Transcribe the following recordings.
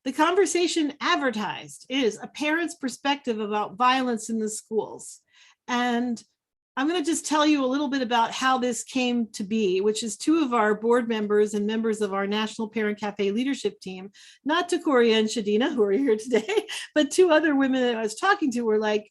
The conversation advertised is a parent's perspective about violence in the schools. And I'm going to just tell you a little bit about how this came to be, which is two of our board members and members of our National Parent Cafe leadership team, not Tecoria and Shadina, who are here today, but two other women that I was talking to were like,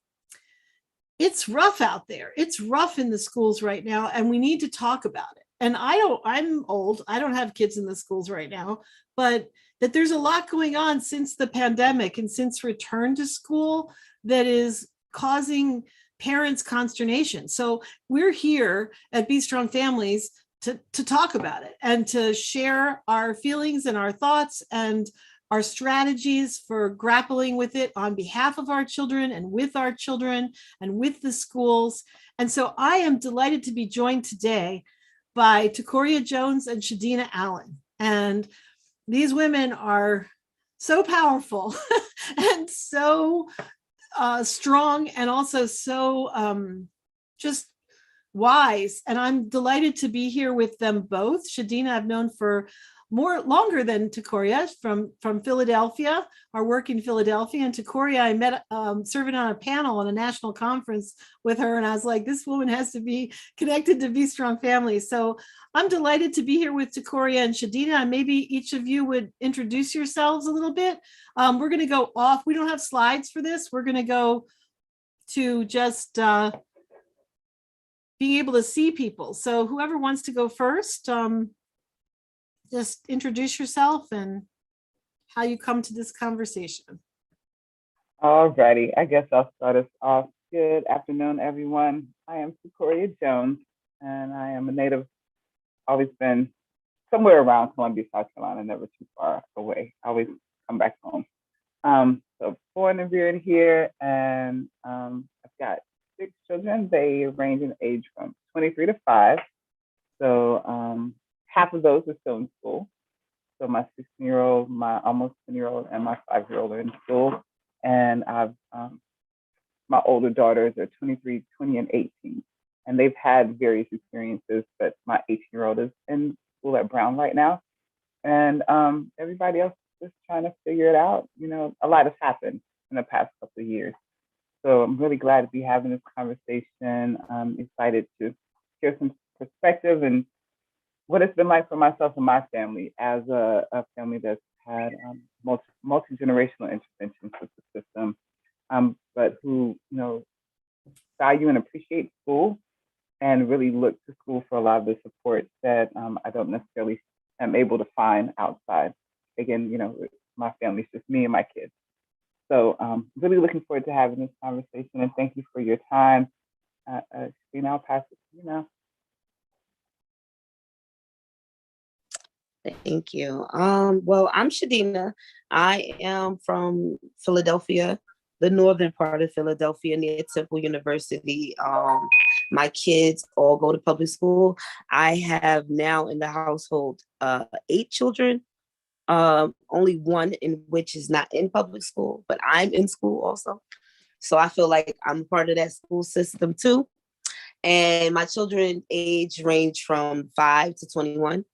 it's rough out there. It's rough in the schools right now, and we need to talk about it. And I'm old, I don't have kids in the schools right now, but that there's a lot going on since the pandemic and since return to school that is causing parents consternation. So we're here at Be Strong Families to talk about it and to share our feelings and our thoughts and our strategies for grappling with it on behalf of our children and with our children and with the schools. And so I am delighted to be joined today by Tecoria Jones and Shadina Allen. And these women are so powerful and so strong and also so just wise. And I'm delighted to be here with them both. Shadina I've known for longer than Tecoria from Philadelphia, our work in Philadelphia. And Tecoria, I met serving on a panel on a national conference with her. And I was like, this woman has to be connected to Be Strong Families. So I'm delighted to be here with Tecoria and Shadina. And maybe each of you would introduce yourselves a little bit. We're going to go off. We don't have slides for this. We're going to go to just being able to see people. So whoever wants to go first, just introduce yourself and how you come to this conversation. All righty, I guess I'll start us off. Good afternoon, everyone. I am Tecoria Jones, and I am a native, always been somewhere around Columbia, South Carolina, never too far away. I always come back home. So born and reared here, and I've got 6 children. They range in age from 23 to 5. So half of those are still in school. So my 16-year-old, my almost 10-year-old, and my 5-year-old are in school. And I've my older daughters are 23, 20, and 18. And they've had various experiences, but my 18-year-old is in school at Brown right now. And everybody else is just trying to figure it out. You know, a lot has happened in the past couple of years. So I'm really glad to be having this conversation. I'm excited to share some perspective and what it's been like for myself and my family as a family that's had multi-generational interventions with the system, but who, you know, value and appreciate school and really look to school for a lot of the support that I don't necessarily am able to find outside. Again, you know, my family's just me and my kids. So really looking forward to having this conversation, and thank you for your time. Shadina, I'll pass it to you now. Thank you. Well, I'm Shadina. I am from Philadelphia, the northern part of Philadelphia near Temple University. My kids all go to public school. I have now in the household 8 children, only one in which is not in public school, but I'm in school also. So I feel like I'm part of that school system too. And my children age range from 5 to 21.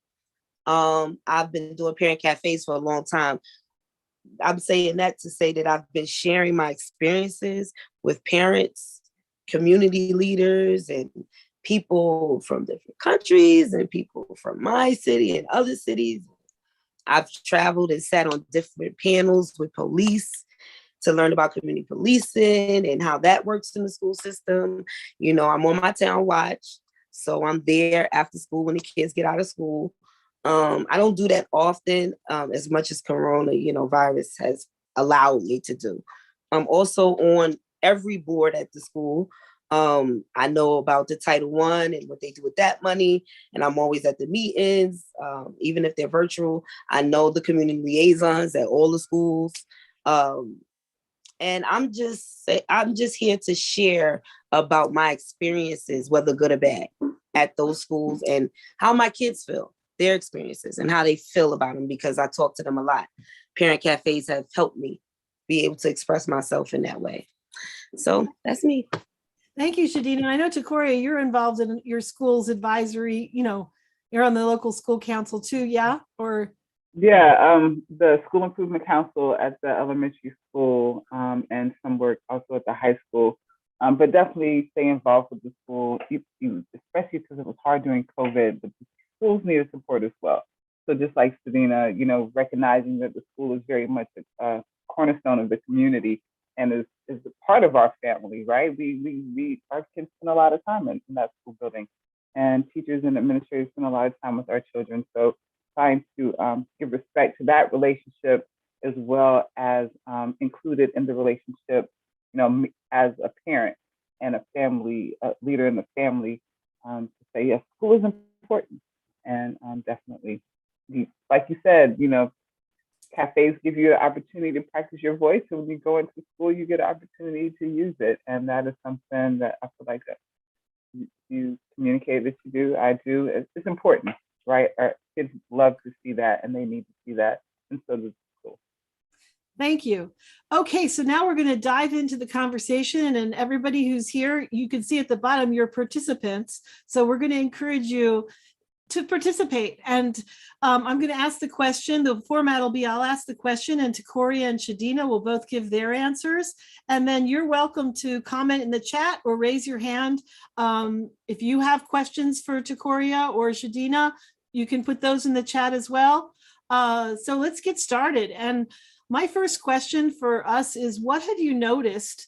I've been doing parent cafes for a long time. I'm saying that to say that I've been sharing my experiences with parents, community leaders, and people from different countries and people from my city and other cities. I've traveled and sat on different panels with police to learn about community policing and how that works in the school system. You know, I'm on my town watch, so I'm there after school when the kids get out of school. I don't do that often, as much as Corona, you know, virus has allowed me to do. I'm also on every board at the school. I know about the Title I and what they do with that money, and I'm always at the meetings, even if they're virtual. I know the community liaisons at all the schools, and I'm just here to share about my experiences, whether good or bad, at those schools, and how my kids feel, their experiences, and how they feel about them, because I talk to them a lot. Parent cafes have helped me be able to express myself in that way. So that's me. Thank you, Shadina. I know, Tecoria, you're involved in your school's advisory, you know, you're on the local school council too, yeah? Or The school improvement council at the elementary school, and some work also at the high school. But definitely stay involved with the school, especially because it was hard during COVID, but the schools needed support as well. So just like Shadina, recognizing that the school is very much a cornerstone of the community and is a part of our family, right? Our kids spend a lot of time in that school building, and teachers and administrators spend a lot of time with our children. So trying to give respect to that relationship as well as included in the relationship, as a parent and a family leader in the family, to say, yes, school is important. And definitely, like you said, cafes give you an opportunity to practice your voice. And when you go into school, you get an opportunity to use it. And that is something that I feel like that you communicate that you do, I do. It's important, right? Our kids love to see that, and they need to see that, and so does the school. Thank you. Okay, so now we're going to dive into the conversation, and everybody who's here, you can see at the bottom your participants. So we're going to encourage you to participate. And I'm going to ask the question. The format will be, I'll ask the question, and Tecoria and Shadina will both give their answers. And then you're welcome to comment in the chat or raise your hand. If you have questions for Tecoria or Shadina, you can put those in the chat as well. So let's get started. And my first question for us is, what have you noticed?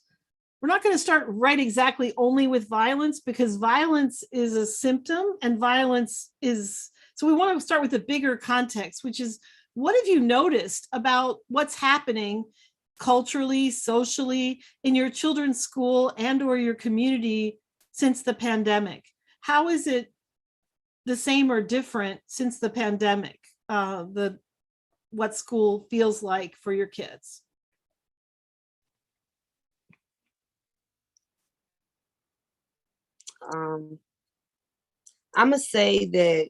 We're not going to start right exactly only with violence, because violence is a symptom and violence is, so we want to start with a bigger context, which is, what have you noticed about what's happening culturally, socially in your children's school and or your community since the pandemic? How is it the same or different since the pandemic? What school feels like for your kids? I'm gonna say that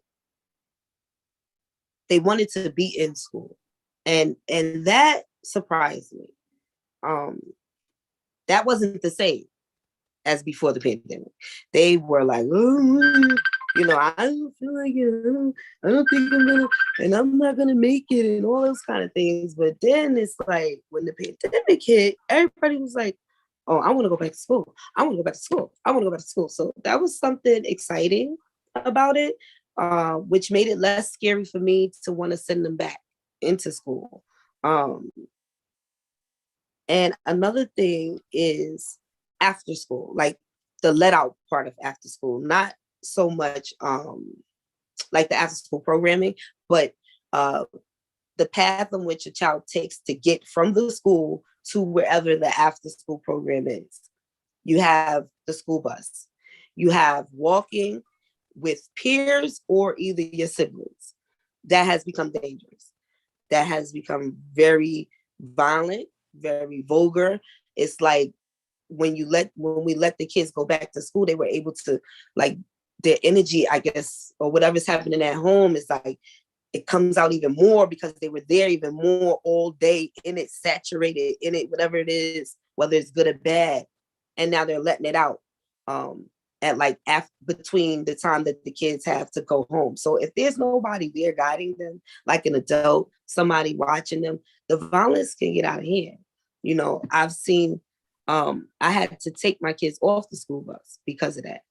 they wanted to be in school, and that surprised me. That wasn't the same as before the pandemic. They were like, oh, I don't feel like it. I don't think I'm gonna, and I'm not gonna make it, and all those kind of things. But then it's like, when the pandemic hit, everybody was like, oh, I want to go back to school. I want to go back to school. I want to go back to school. So that was something exciting about it, which made it less scary for me to want to send them back into school. And another thing is after school, like the let out part of after school, not so much like the after school programming, but the path in which a child takes to get from the school to wherever the after school program is. You have the school bus, you have walking with peers or either your siblings. That has become dangerous. That has become very violent, very vulgar. It's like when we let the kids go back to school, they were able to, like, their energy, I guess, or whatever's happening at home is like, it comes out even more because they were there even more all day in it, saturated in it, whatever it is, whether it's good or bad. And now they're letting it out at like between the time that the kids have to go home. So if there's nobody there guiding them, like an adult, somebody watching them, the violence can get out of hand. I've seen, I had to take my kids off the school bus because of that.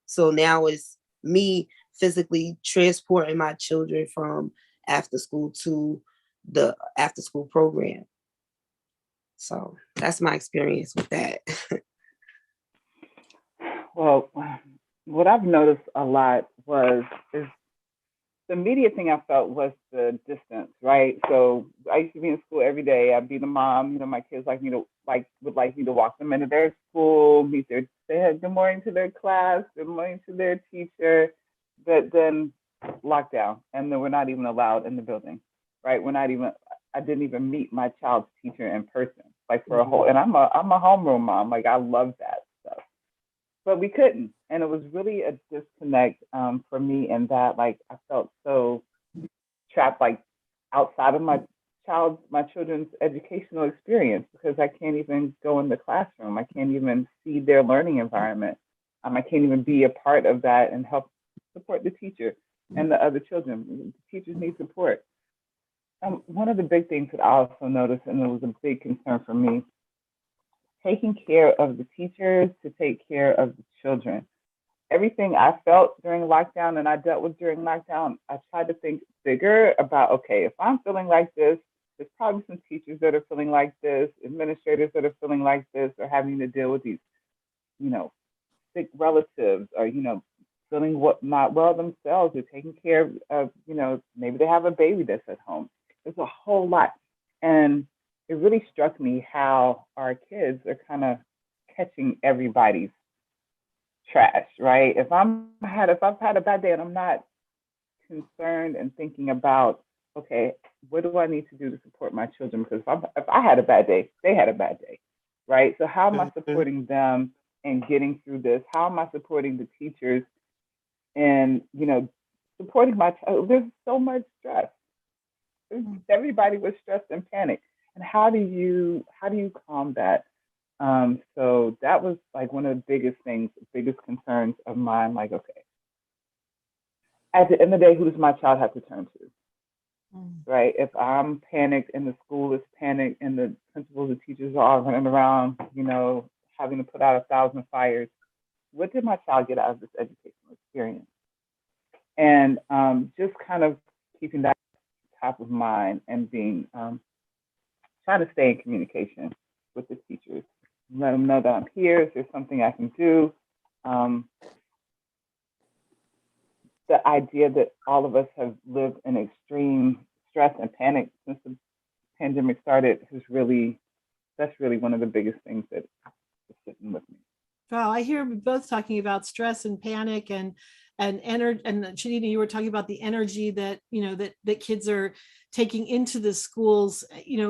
So now it's me physically transporting my children from after school to the after school program. So that's my experience with that. Well, what I've noticed a lot is the immediate thing I felt was the distance, right? So I used to be in school every day. I'd be the mom, my kids would like me to walk them into their school, say good morning to their class, good morning to their teacher, but then lockdown, and then we're not even allowed in the building, right? I didn't even meet my child's teacher in person, like for a whole, and I'm a homeroom mom, like I love that stuff. But we couldn't, and it was really a disconnect for me in that, like, I felt so trapped, like outside of my children's educational experience, because I can't even go in the classroom. I can't even see their learning environment. I can't even be a part of that and help support the teacher and the other children. The teachers need support. One of the big things that I also noticed, and it was a big concern for me, taking care of the teachers to take care of the children. Everything I felt during lockdown and I dealt with during lockdown, I tried to think bigger about, okay, if I'm feeling like this, there's probably some teachers that are feeling like this, administrators that are feeling like this, or having to deal with these, you know, sick relatives, or, feeling not well themselves, or taking care of, maybe they have a baby that's at home. There's a whole lot. And it really struck me how our kids are kind of catching everybody's trash, right? If I've had a bad day and I'm not concerned and thinking about, okay, what do I need to do to support my children? Because if I had a bad day, they had a bad day, right? So how am I supporting them and getting through this? How am I supporting the teachers and, supporting my child? There's so much stress. Everybody was stressed and panicked. And how do you calm that? So that was like one of the biggest concerns of mine. Like, okay, at the end of the day, who does my child have to turn to? Right? If I'm panicked and the school is panicked and the principals and teachers are all running around, having to put out 1,000 fires, what did my child get out of this educational experience? And just kind of keeping that top of mind and being trying to stay in communication with the teachers, let them know that I'm here. If there's something I can do. The idea that all of us have lived in extreme stress and panic since the pandemic started that's really one of the biggest things that is sitting with me. Wow, I hear both talking about stress and panic and energy. And Shadina, you were talking about the energy that that kids are taking into the schools,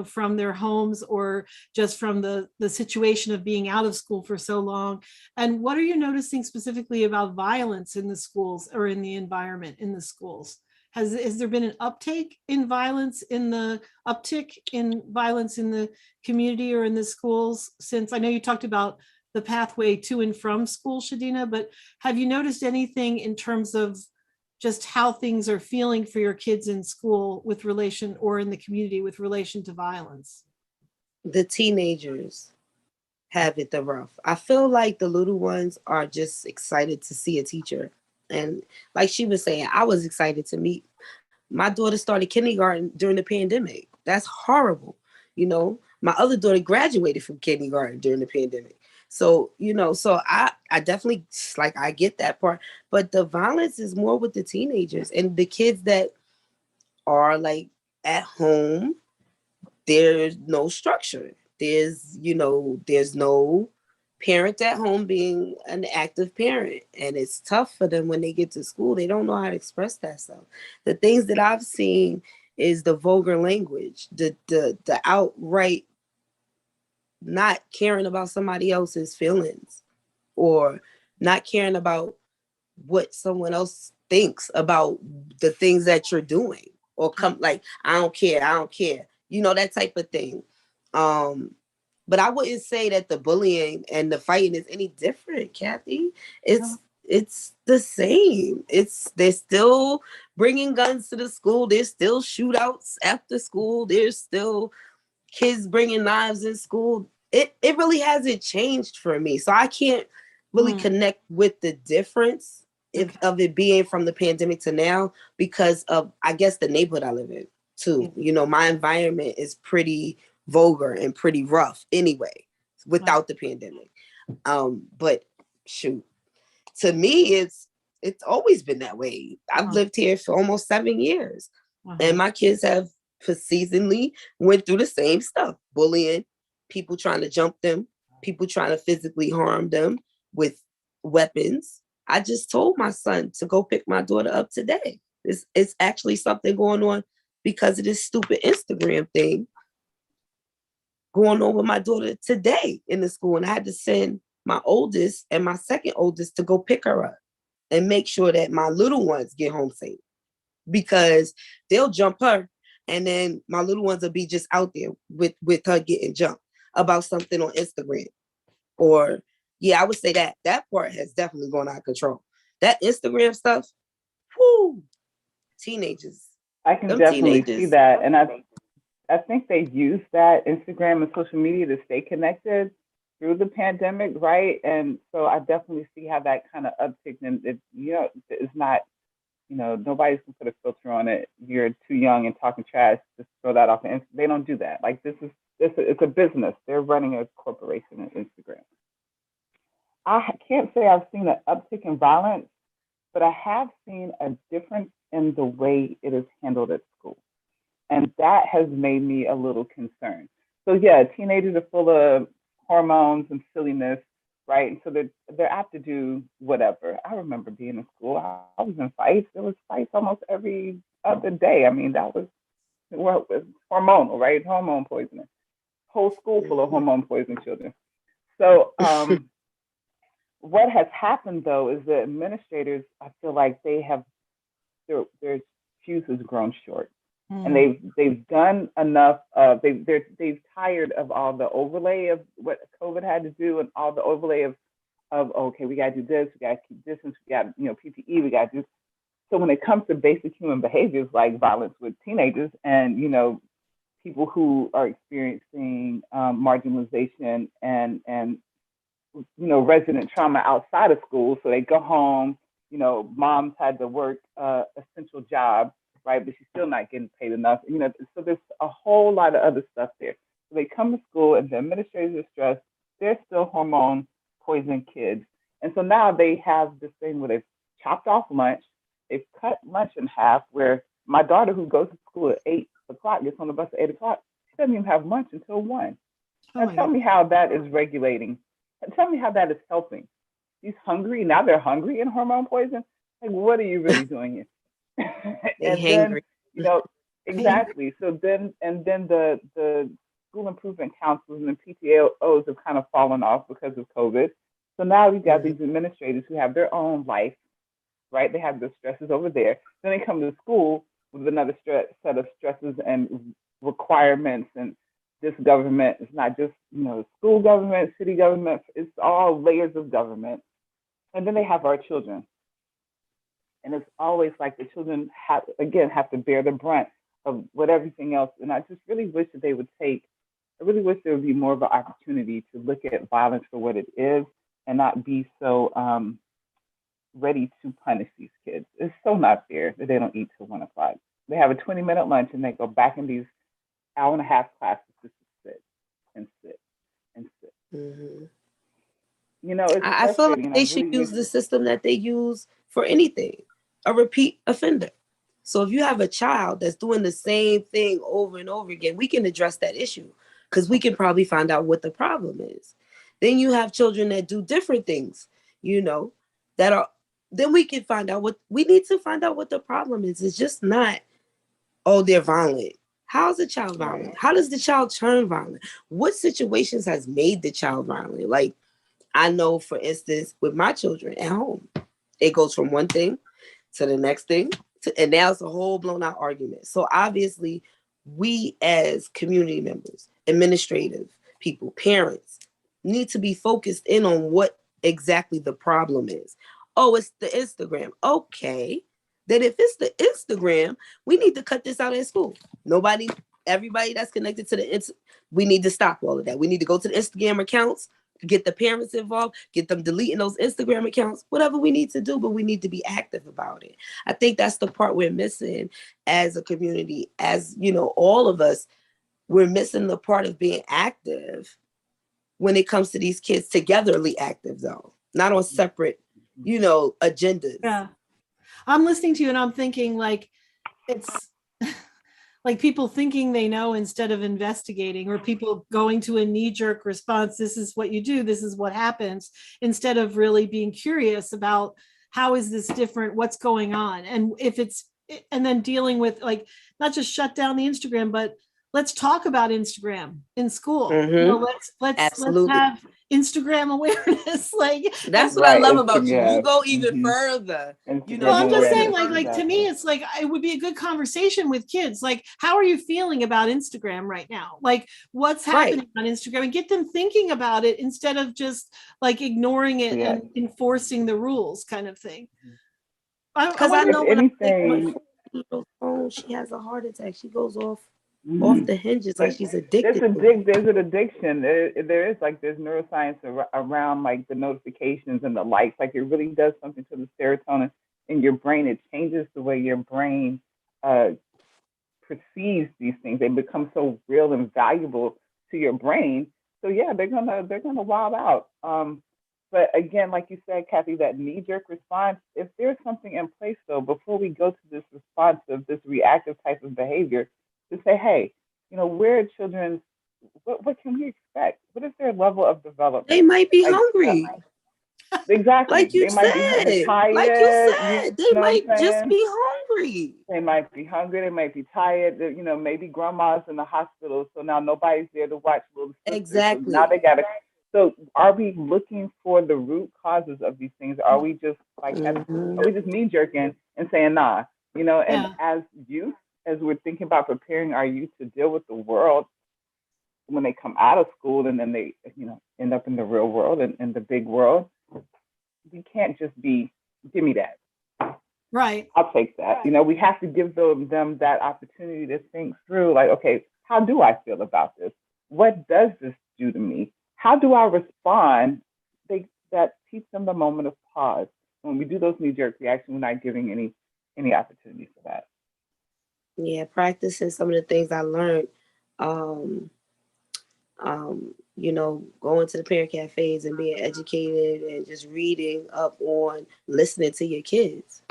from their homes or just from the situation of being out of school for so long. And what are you noticing specifically about violence in the schools or in the environment in the schools? Has there been an uptick in violence in the community or in the schools since? I know you talked about the pathway to and from school, Shadina, but have you noticed anything in terms of just how things are feeling for your kids in school with relation, or in the community with relation to violence? The teenagers have it the rough. I feel like the little ones are just excited to see a teacher. And like she was saying, I was excited to meet. My daughter started kindergarten during the pandemic. That's horrible. My other daughter graduated from kindergarten during the pandemic. So, so I definitely, like, I get that part, but the violence is more with the teenagers and the kids that are like at home. There's no structure. There's no parent at home being an active parent. And it's tough for them when they get to school. They don't know how to express that stuff. The things that I've seen is the vulgar language, the outright not caring about somebody else's feelings, or not caring about what someone else thinks about the things that you're doing, or like, I don't care, that type of thing. But I wouldn't say that the bullying and the fighting is any different, Kathy. It's the same. They're still bringing guns to the school. There's still shootouts after school. There's still kids bringing knives in school. It really hasn't changed for me. So I can't really connect with the difference of it being from the pandemic to now, because of, I guess, the neighborhood I live in too. My environment is pretty vulgar and pretty rough anyway, without the pandemic. But shoot, to me, it's always been that way. I've lived here for almost 7 years, and my kids have seasonally went through the same stuff: bullying, people trying to jump them, people trying to physically harm them with weapons. I just told my son to go pick my daughter up today. It's actually something going on because of this stupid Instagram thing going on with my daughter today in the school. And I had to send my oldest and my second oldest to go pick her up and make sure that my little ones get home safe, because they'll jump her and then my little ones will be just out there with her getting jumped about something on Instagram. Or, yeah, I would say that part has definitely gone out of control. That Instagram stuff, whoo, teenagers. I can Them definitely see teenagers. that. And I think they use that Instagram and social media to stay connected through the pandemic, right? And so I definitely see how that kind of uptick. And it, it's not, nobody's gonna put a filter on it. You're too young and talking trash. Just throw that off. And they don't do that. Like it's a business. They're running a corporation in Instagram. I can't say I've seen an uptick in violence, but I have seen a difference in the way it is handled at school. And that has made me a little concerned. So yeah, teenagers are full of hormones and silliness, right? And so they're apt to do whatever. I remember being in school. I was in fights. There was fights almost every other day. I mean, that was hormonal, right? Hormone poisoning. Whole school full of hormone poisoned children. So what has happened though is the administrators, I feel like their fuse has grown short. And they've done enough of they've tired of all the overlay of what COVID had to do and all the overlay of okay, we gotta do this, we gotta keep distance, we got PPE, we gotta do. So when it comes to basic human behaviors like violence with teenagers and people who are experiencing marginalization and resident trauma outside of school, so they go home, moms had to work essential job, right? But she's still not getting paid enough. So there's a whole lot of other stuff there. So they come to school and the administrators are stressed. They're still hormone poisoned kids. And so now they have this thing where they've chopped off lunch. They've cut lunch in half where my daughter who goes to school at 8 o'clock, gets on the bus at 8 o'clock, she doesn't even have lunch until 1. Now tell me how that is regulating. Tell me how that is helping. She's hungry. Now they're hungry and hormone poison. Like, what are you really doing here? And then, exactly. So then the school improvement counselors and the PTOs have kind of fallen off because of COVID. So now we've got these administrators who have their own life, right? They have their stresses over there. Then they come to school with another set of stresses and requirements. And this government is not just, school government, city government, it's all layers of government. And then they have our children. And it's always like the children have to bear the brunt of what everything else. And I just really wish that I really wish there would be more of an opportunity to look at violence for what it is and not be so ready to punish these kids. It's so not fair that they don't eat till 1 o'clock. They have a 20-minute lunch and they go back in these hour-and-a-half classes just to sit and sit and sit. It's I feel like they should use the system that they use for anything, a repeat offender. So if you have a child that's doing the same thing over and over again, we can address that issue because we can probably find out what the problem is. Then you have children that do different things, then we can find out what the problem is. It's just not, oh, they're violent. How's the child violent? How does the child turn violent? What situations has made the child violent? Like, I know, for instance, with my children at home, it goes from one thing to the next thing, and now it's a whole blown out argument. So obviously, we as community members, administrative people, parents, need to be focused in on what exactly the problem is. Oh, it's the Instagram. Okay. Then if it's the Instagram, we need to cut this out at school. Everybody that's connected to we need to stop all of that. We need to go to the Instagram accounts, get the parents involved, get them deleting those Instagram accounts, whatever we need to do, but we need to be active about it. I think that's the part we're missing as a community, as, all of us, we're missing the part of being active when it comes to these kids, togetherly active though, not on separate, agendas. Yeah. I'm listening to you and I'm thinking like, it's like people thinking they know instead of investigating, or people going to a knee-jerk response. This is what you do. This is what happens, instead of really being curious about how is this different? What's going on? And and then dealing with, like, not just shut down the Instagram, but let's talk about Instagram in school. Let's have Instagram awareness. Like, that's what I love about you. You go even further. I'm just saying, like to me, it's like, it would be a good conversation with kids. Like, how are you feeling about Instagram right now? Like, what's happening on Instagram, and get them thinking about it instead of just like ignoring it and enforcing the rules, kind of thing. Because I know 14-year-old phone, she has a heart attack. She goes off Mhm. the hinges, But like she's addicted to it. there's an addiction. There is like there's neuroscience around like the notifications and the likes. Like it really does something to the serotonin in your brain. It changes the way your brain uh, perceives these things. They become so real and valuable to your brain. So yeah, they're gonna wild out. But again, like you said, Katthe, that knee jerk response. If there's something in place though, before we go to this responsive, this reactive type of behavior, to say, hey, where are children? What can we expect? What is their level of They development? might be Like hungry. exactly, Like you they might be said, tired. You they know what I'm might just saying? be hungry. They might be hungry. They might be tired. Maybe grandma's in the hospital, so now nobody's there to watch little sisters. So now Exactly. they gotta. So are we looking for the root causes of these things? Are we just Mhm. are we just knee jerking and saying nah? And Yeah. as youth, as we're thinking about preparing our youth to deal with the world when they come out of school and then they end up in the real world and in the big world, we can't just be give me that. Right. I'll take that. We have to give them that opportunity to think through, like, okay, how do I feel about this? What does this do to me? How do I respond? That teach them the moment of pause. When we do those knee-jerk reactions, we're not giving any opportunity for that. Yeah, practicing some of the things I learned. Um, going to the parent cafes and being educated and just reading up on listening to your kids.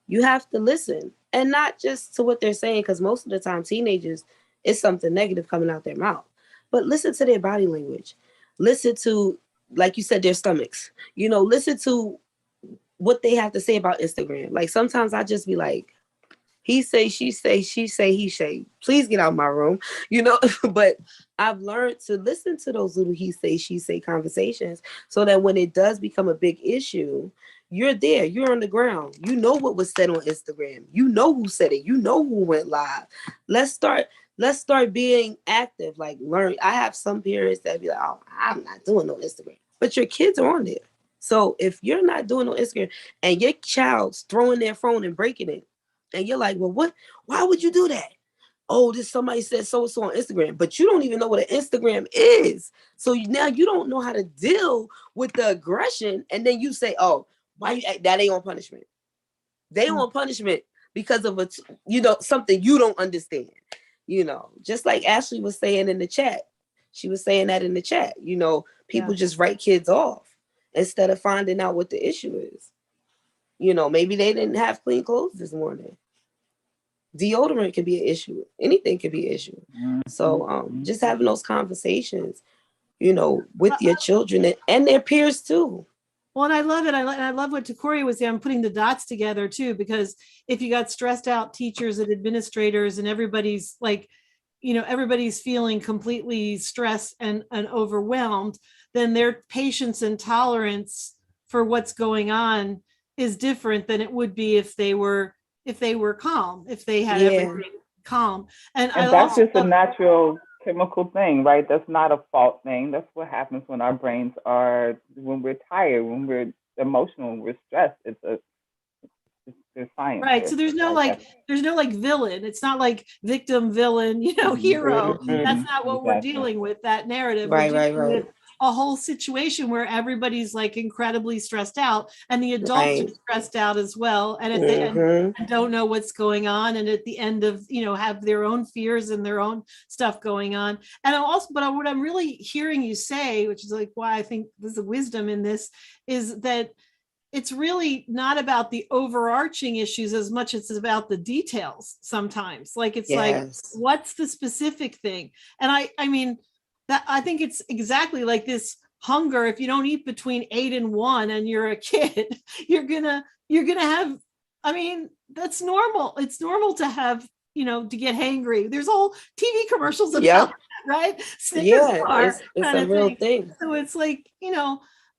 You have to listen and not just to what they're saying, because most of the time teenagers, it's something negative coming out their mouth. But listen to their body language. Listen to, like you said, their stomachs. Listen to what they have to say about Instagram. Like sometimes I just be like, he say, she say, she say, he say. Please get out of my room, But I've learned to listen to those little he say, she say conversations, so that when it does become a big issue, you're there. You're on the ground. You know what was said on Instagram. You know who said it. You know who went live. Let's start being active. Like learn. I have some parents that be like, "Oh, I'm not doing no Instagram," but your kids are on there. So if you're not doing no Instagram and your child's throwing their phone and breaking it, and you're like, well, what? Why would you do that? Oh, this somebody said so on Instagram, but you don't even know what an Instagram is. So now you don't know how to deal with the aggression, and then you say, oh, why you that ain't on punishment? They Mm. on punishment because of something you don't understand. Just like Ashley was saying in the chat. She was saying that in the chat. People Yeah. just write kids off instead of finding out what the issue is. Maybe they didn't have clean clothes this morning. Deodorant could be an issue. Anything could be an issue. So just having those conversations, with your children and their peers too. Well, and I love it. I love what Tecoria was saying. I'm putting the dots together too, because if you got stressed out teachers and administrators and everybody's like, everybody's feeling completely stressed and overwhelmed, then their patience and tolerance for what's going on is different than it would be if they were calm, if they had everything calm. And I And that's also just a natural chemical thing, right? That's not a fault thing. That's what happens when our brains are, when we're tired, when we're emotional, when we're stressed. There's science right. there. So there's no like villain. It's not like victim, villain, hero. That's not what we're dealing with, that narrative. We're dealing with a whole situation where everybody's like incredibly stressed out, and the adults are stressed out as well. And at the end, don't know what's going on. And at the end of, have their own fears and their own stuff going on. And what I'm really hearing you say, which is like why I think there's a wisdom in this, is that it's really not about the overarching issues as much as it's about the details sometimes. Like it's like, what's the specific thing? And I mean, that I think it's exactly like this hunger. If you don't eat between 8 and 1 and you're a kid, you're gonna have, I mean, that's normal. It's normal to have, to get hangry. There's all TV commercials about that, right? Snickers bar it's a real thing. So it's like,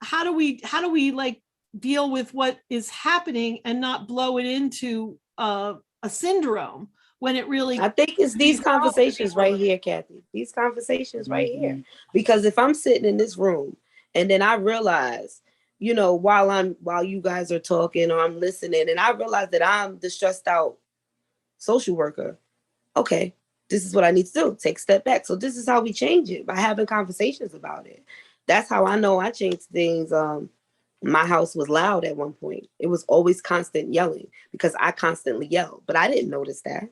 how do we like deal with what is happening and not blow it into a syndrome when it really, I think it's these conversations right here, Katthe. These conversations right here. Because if I'm sitting in this room and then I realize, while you guys are talking or I'm listening, and I realize that I'm the stressed out social worker. Okay, this is what I need to do. Take a step back. So this is how we change it, by having conversations about it. That's how I know I changed things. My house was loud at one point. It was always constant yelling because I constantly yelled, but I didn't notice that.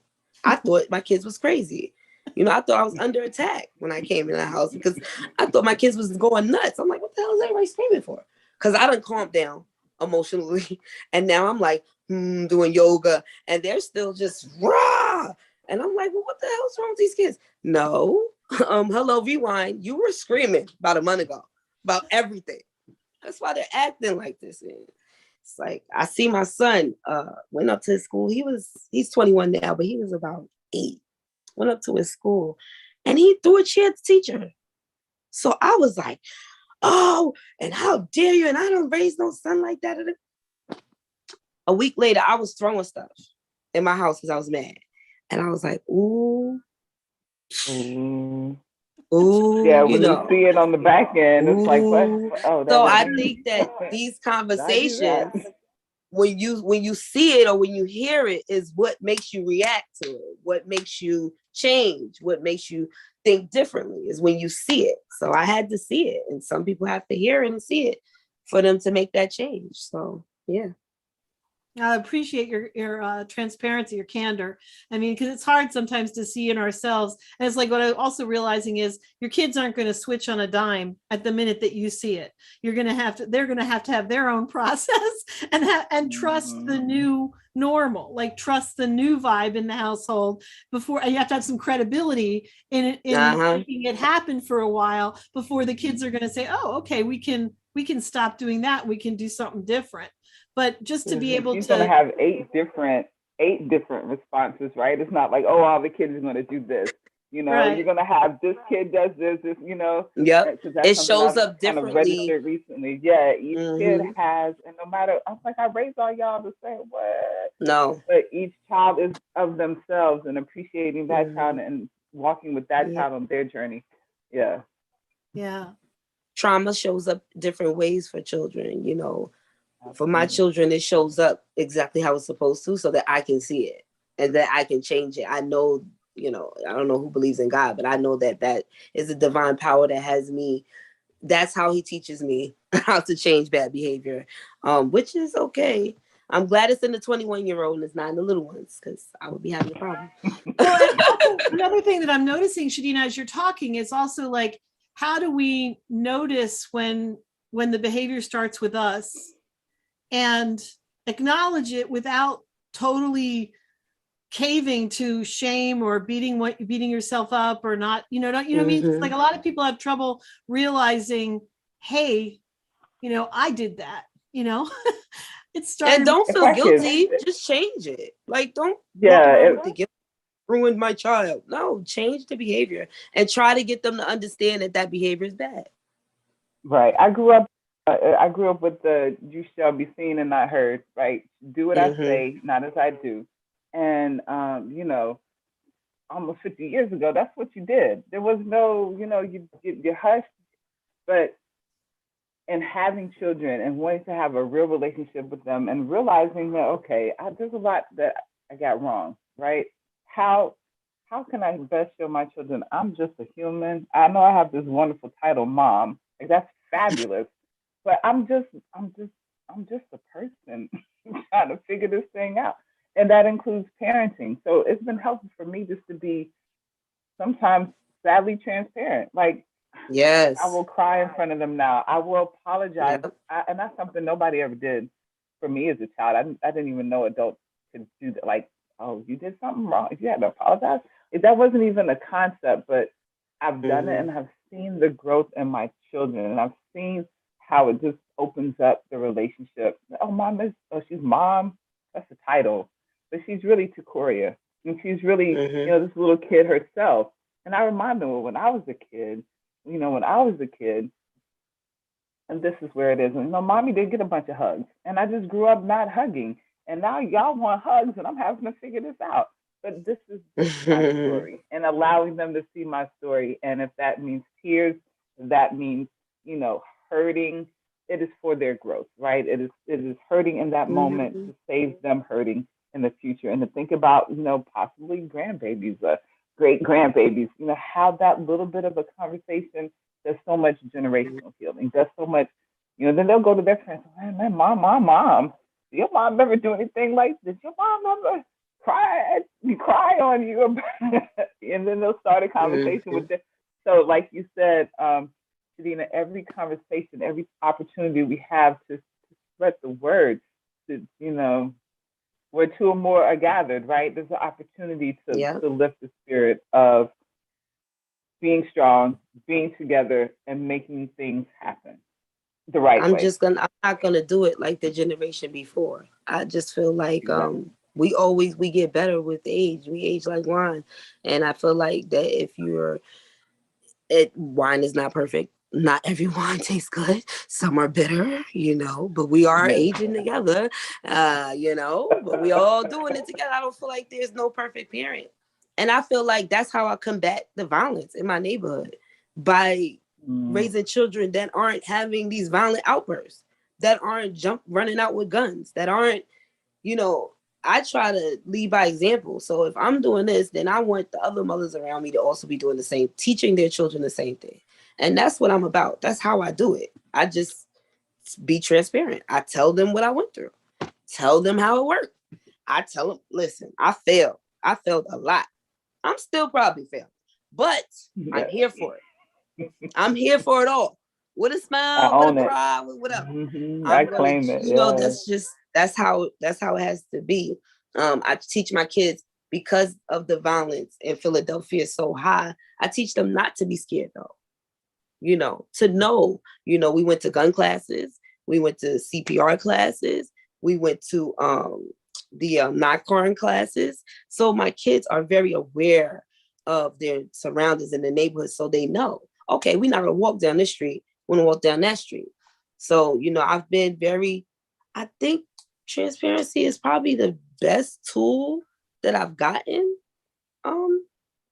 I thought my kids was crazy. You know, I thought I was under attack when I came in the house because I thought my kids was going nuts. I'm like, what the hell is everybody screaming for? Because I done calmed down emotionally. And now I'm like, doing yoga and they're still just rah. And I'm like, well, what the hell's wrong with these kids? No. Hello, rewind. You were screaming about a month ago about everything. That's why they're acting like this. Man. It's like I see my son went up to his school. He's 21 now, but he was about 8. Went up to his school and he threw a chair at the teacher. So I was like, oh, and how dare you? And I don't raise no son like that. A week later, I was throwing stuff in my house because I was mad. And I was like, ooh. Ooh, yeah, you when know. you see it on the back end, it's like, what? Oh, so was I me. think that these Did I do that? conversations, when you see it or when you hear it, is what makes you react to it, what makes you change, what makes you think differently is when you see it. So I had to see it, and some people have to hear it and see it for them to make that change. So yeah. I appreciate your transparency, your candor. I mean, because it's hard sometimes to see in ourselves. And it's like what I'm also realizing is your kids aren't going to switch on a dime at the minute that you see it. They're going to have their own process and trust the new normal, like trust the new vibe in the household before. And you have to have some credibility in making it happen for a while before the kids are going to say, oh, okay, we can stop doing that. We can do something different. But just to be able She's to going to have 8 different responses, right? It's not like, oh, all the kids are going to do this. You know, right. You're going to have this kid does this, you know. Yep. It shows I've up kind of differently. registered recently. Yeah, each kid has, and no matter, I was like, I raised all y'all the same way. No. But each child is of themselves and appreciating that child and walking with that child on their journey. Yeah. Yeah. Trauma shows up different ways for children, you know. For my children, it shows up exactly how it's supposed to so that I can see it and that I can change it. I know, you know, I don't know who believes in God, but I know that that is a divine power that has me. That's how he teaches me how to change bad behavior, which is okay. I'm glad it's in the 21-year-old and it's not in the little ones because I would be having a problem. Well, and also another thing that I'm noticing, Shadina, as you're talking is also like, how do we notice when the behavior starts with us and acknowledge it without totally caving to shame or beating yourself up or not, what I mean? It's like a lot of people have trouble realizing, hey, I did that, it started. And don't feel guilty, just change it. Like, don't walk around with the guilt. Ruined my child. No, change the behavior and try to get them to understand that behavior is bad. Right. I grew up with the "you shall be seen and not heard." Right. Do what I say, not as I do. And almost 50 years ago, that's what you did. There was no, you hushed. But in having children and wanting to have a real relationship with them and realizing that, okay, there's a lot that I got wrong. Right. How can I best show my children I'm just a human? I know I have this wonderful title, mom. Like, that's fabulous, but I'm just a person trying to figure this thing out, and that includes parenting. So it's been helpful for me just to be sometimes sadly transparent. Like, yes, I will cry in front of them now. I will apologize, and that's something nobody ever did for me as a child. I didn't even know adults could do that. Like, oh, you did something wrong. If you had to apologize, that wasn't even a concept, but I've done it and I've seen the growth in my children and I've seen how it just opens up the relationship. Oh, she's mom. That's the title, but she's really Tecoria, and she's really, this little kid herself. And I remind them when I was a kid, and this is where it is. And mommy did get a bunch of hugs, and I just grew up not hugging. And now y'all want hugs, and I'm having to figure this out. But this is my story, and allowing them to see my story. And if that means tears, that means, hurting, it is for their growth, right? It is hurting in that moment to save them hurting. in the future, and to think about, possibly grandbabies, great grandbabies, how that little bit of a conversation does so much generational healing, does so much, then they'll go to their friends, man, my mom, did your mom ever do anything like this? Your mom ever cry on you? And then they'll start a conversation with them. So like you said, Shadina, every conversation, every opportunity we have to spread the word, to, where two or more are gathered, right? There's an opportunity to lift the spirit of being strong, being together, and making things happen the right way. I'm not gonna do it like the generation before. I just feel like we get better with age. We age like wine. And I feel like that if wine is not perfect. Not every wine tastes good. Some are bitter, but we are aging together, but we all doing it together. I don't feel like there's no perfect parent. And I feel like that's how I combat the violence in my neighborhood, by raising children that aren't having these violent outbursts, that aren't running out with guns, that aren't, I try to lead by example. So if I'm doing this, then I want the other mothers around me to also be doing the same, teaching their children the same thing. And that's what I'm about. That's how I do it. I just be transparent. I tell them what I went through, tell them how it worked. I tell them, listen, I failed. I failed a lot. I'm still probably failing, but I'm here for it. I'm here for it all. With a smile, with a cry, with whatever. I claim it. That's how it has to be. I teach my kids, because of the violence in Philadelphia is so high, I teach them not to be scared though. To know, we went to gun classes, we went to CPR classes, we went to the not-carring classes. So my kids are very aware of their surroundings in the neighborhood, so they know, okay, we're not gonna walk down this street, we're gonna walk down that street. So, I've been I think transparency is probably the best tool that I've gotten.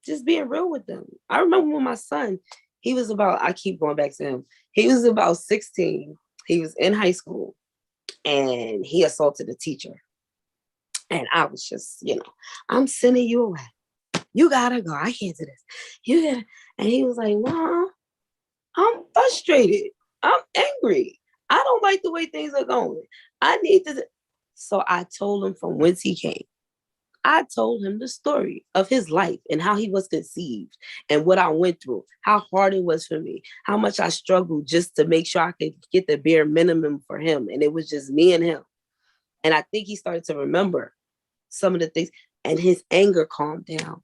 Just being real with them. I remember when my son, I keep going back to him. He was about 16. He was in high school and he assaulted a teacher. And I was just, I'm sending you away. You gotta go. I can't do this. And he was like, Mom, I'm frustrated. I'm angry. I don't like the way things are going. I need this. So I told him from whence he came. I told him the story of his life and how he was conceived and what I went through, how hard it was for me, how much I struggled just to make sure I could get the bare minimum for him. And it was just me and him. And I think he started to remember some of the things, and his anger calmed down.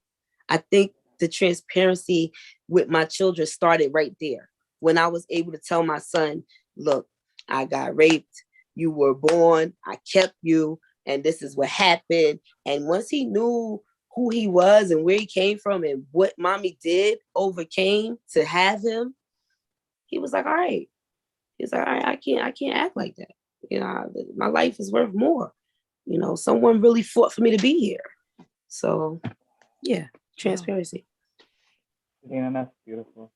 I think the transparency with my children started right there. When I was able to tell my son, look, I got raped. You were born. I kept you. And this is what happened. And once he knew who he was and where he came from and what mommy overcame to have him, he was like, all right. He's like, all right, I can't act like that. My life is worth more. Someone really fought for me to be here. So yeah, transparency. Yeah, that's beautiful.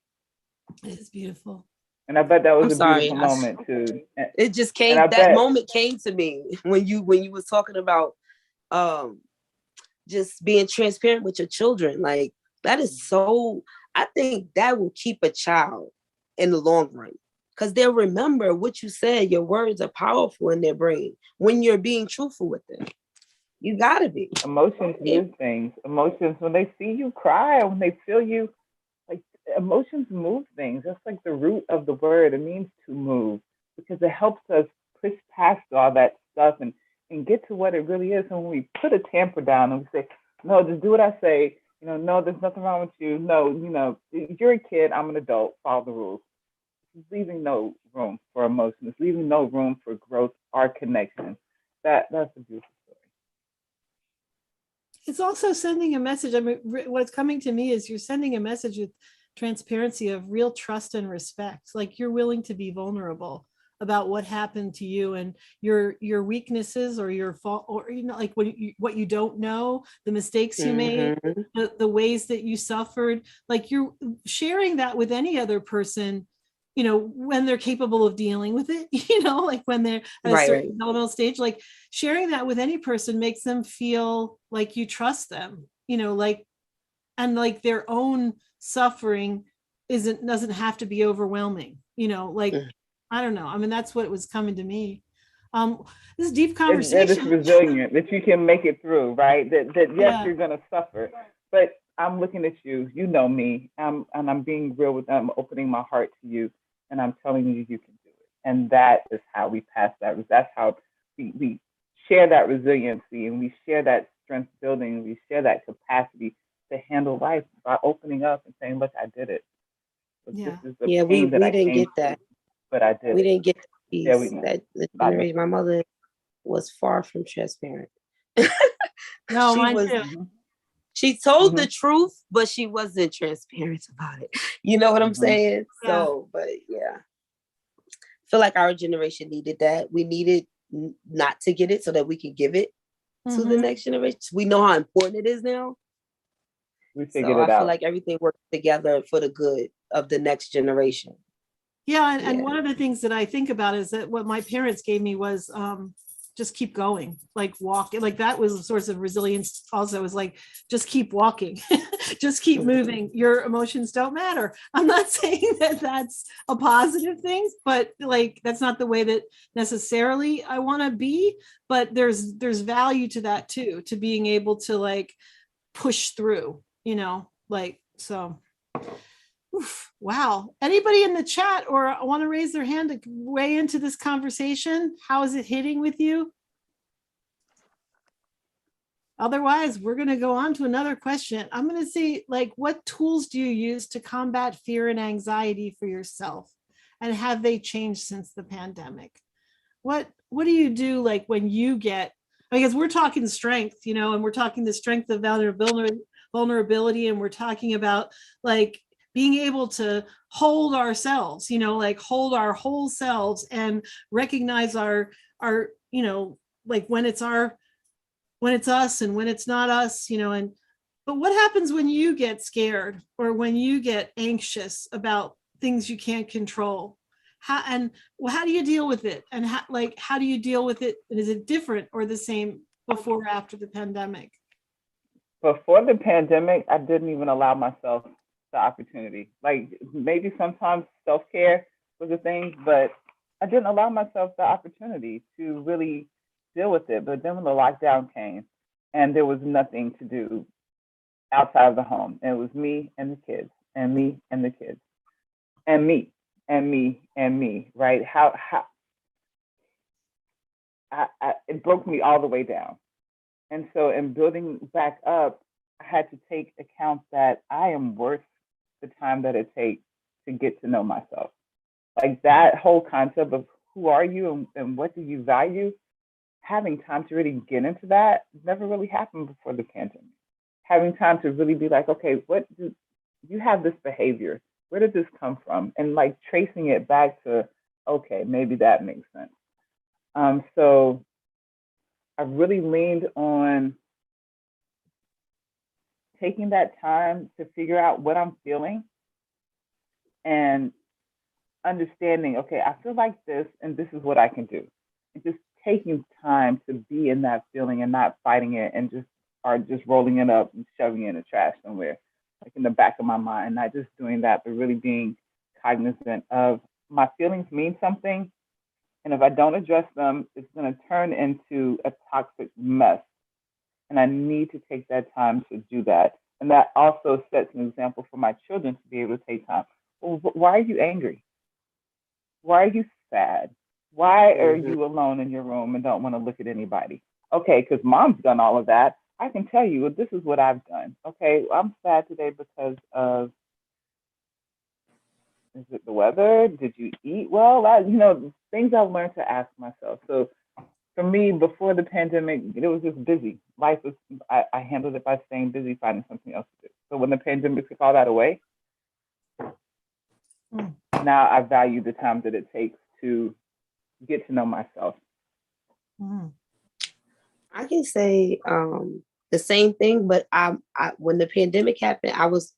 It is beautiful. And I bet that was beautiful moment too. It just came. That moment came to me when you was talking about just being transparent with your children. Like that is so. I think that will keep a child in the long run, because they'll remember what you said. Your words are powerful in their brain when you're being truthful with them. You gotta be. Emotions move things. Emotions, when they see you cry, when they feel you. Emotions move things. That's like the root of the word. It means to move, because it helps us push past all that stuff and get to what it really is. And when we put a tamper down and we say, no, just do what I say, no, there's nothing wrong with you. No, you're a kid, I'm an adult, follow the rules. It's leaving no room for emotion. It's leaving no room for growth or connection. That's a beautiful story. It's also sending a message. I mean, what's coming to me is you're sending a message with transparency of real trust and respect. Like you're willing to be vulnerable about what happened to you and your weaknesses or your fault, or like what you don't know, the mistakes you made, the ways that you suffered. Like you're sharing that with any other person when they're capable of dealing with it, like when they're at a Right, certain right. developmental stage, like sharing that with any person makes them feel like you trust them, like, and like their own suffering doesn't have to be overwhelming, like, Mm. I don't know. I mean, that's what was coming to me. This is deep That it's conversation. resilient, that you can make it through, right? That yes, Yeah. you're gonna suffer, but I'm looking at you. You know me. And I'm being real with them, opening my heart to you, and I'm telling you you can do it. And that is how we pass that. That's how we share that resiliency, and we share that strength building. We share that capacity to handle life by opening up and saying, "Look, I did it. But Yeah. this is the Yeah, we pain that I didn't came get that. through, but I did We it." didn't get the Yeah, we piece that the not generation. My mother was far from transparent. No, She mine was. too. Mm-hmm. She told the Mm-hmm. truth, but she wasn't transparent about it. You know what I'm Mm-hmm. saying? Yeah. So, but yeah, I feel like our generation needed that. We needed not to get it so that we could give it to the Mhm. next generation. We know how important it is now. We figured So it I feel out. like everything works together for the good of the next generation. Yeah, and Yeah. one of the things that I think about is that what my parents gave me was just keep going, like walking. Like that was a source of resilience. Also, was like just keep walking, just keep moving. Your emotions don't matter. I'm not saying that that's a positive thing, but like that's not the way that necessarily I want to be. But there's value to that too, to being able to like push through. Like so. Oof, wow. Anybody in the chat or want to raise their hand to weigh into this conversation? How is it hitting with you? Otherwise, we're going to go on to another question. I'm going to say, like, what tools do you use to combat fear and anxiety for yourself? And have they changed since the pandemic? What do you do, like, when you get, because we're talking strength, and we're talking the strength of vulnerability, and we're talking about, like, being able to hold ourselves, like hold our whole selves and recognize our, like when it's us and when it's not us, but what happens when you get scared or when you get anxious about things you can't control? How do you deal with it? And how do you deal with it? And is it different or the same before or after the pandemic? Before the pandemic, I didn't even allow myself the opportunity. Like maybe sometimes self-care was a thing, but I didn't allow myself the opportunity to really deal with it. But then when the lockdown came and there was nothing to do outside of the home, and it was me and the kids, and me and the kids, and me and me and me, right? How it broke me all the way down. And so in building back up, I had to take account that I am worth the time that it takes to get to know myself. Like that whole concept of who are you and what do you value, having time to really get into that never really happened before the pandemic. Having time to really be like, okay, what do you have this behavior? Where did this come from? And like tracing it back to, okay, maybe that makes sense. So I really leaned on taking that time to figure out what I'm feeling and understanding, okay, I feel like this and this is what I can do. And just taking time to be in that feeling and not fighting it and just rolling it up and shoving it in the trash somewhere, like in the back of my mind, not just doing that, but really being cognizant of my feelings mean something. And if I don't address them, it's going to turn into a toxic mess. And I need to take that time to do that. And that also sets an example for my children to be able to take time. Well, why are you angry? Why are you sad? Why are you alone in your room and don't want to look at anybody? Okay, because mom's done all of that. I can tell you, this is what I've done. Okay, I'm sad today because of, is it the weather? Did you eat well? Things I've learned to ask myself. So for me, before the pandemic, it was just busy. Life was, I handled it by staying busy, finding something else to do. So when the pandemic took all that away, now I value the time that it takes to get to know myself. I can say the same thing, but I when the pandemic happened,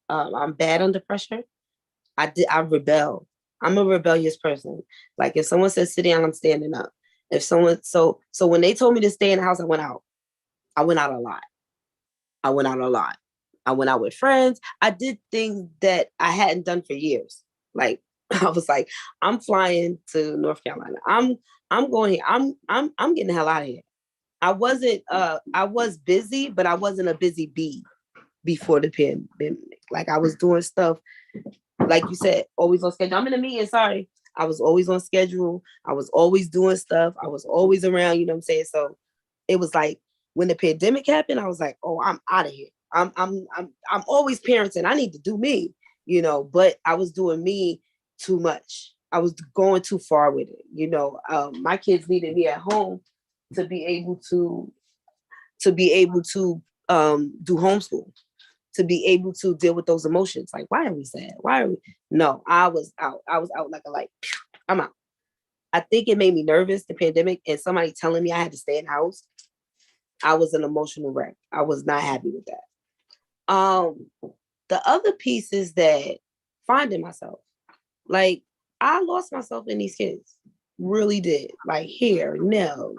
I'm bad under pressure. I rebelled. I'm a rebellious person. Like if someone says sit down, I'm standing up. If someone, so when they told me to stay in the house, I went out. I went out a lot. I went out a lot. I went out with friends. I did things that I hadn't done for years. Like I was like, I'm flying to North Carolina. I'm going here. I'm getting the hell out of here. I was busy, but I wasn't a busy bee before the pandemic. Like I was doing stuff, like you said, always on schedule. I'm in a meeting, sorry. I was always on schedule. I was always doing stuff. I was always around, you know what I'm saying? So it was like when the pandemic happened, I was like, oh, I'm out of here. I'm always parenting. I need to do me, you know, but I was doing me too much. I was going too far with it. You know, my kids needed me at home to be able to do homeschool, to be able to deal with those emotions. Like, why are we sad? Why are we? No, I was out. I was out like a light. I'm out. I think it made me nervous, the pandemic, and somebody telling me I had to stay in the house. I was an emotional wreck. I was not happy with that. The other piece is that finding myself. Like, I lost myself in these kids. Really did. Like hair, nails,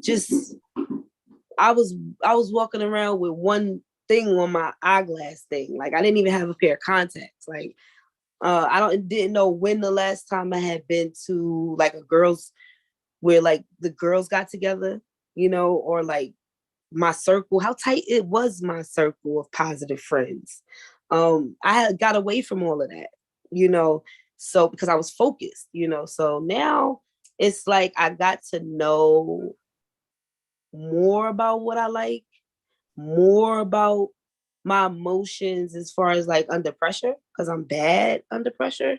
just I was walking around with one thing on my eyeglass thing. Like I didn't even have a pair of contacts. Like didn't know when the last time I had been to like a girls where like the girls got together, you know, or like my circle, how tight it was, my circle of positive friends. I had got away from all of that, you know, so because I was focused, you know, so now it's like I got to know more about what I like, more about my emotions as far as like under pressure, because I'm bad under pressure.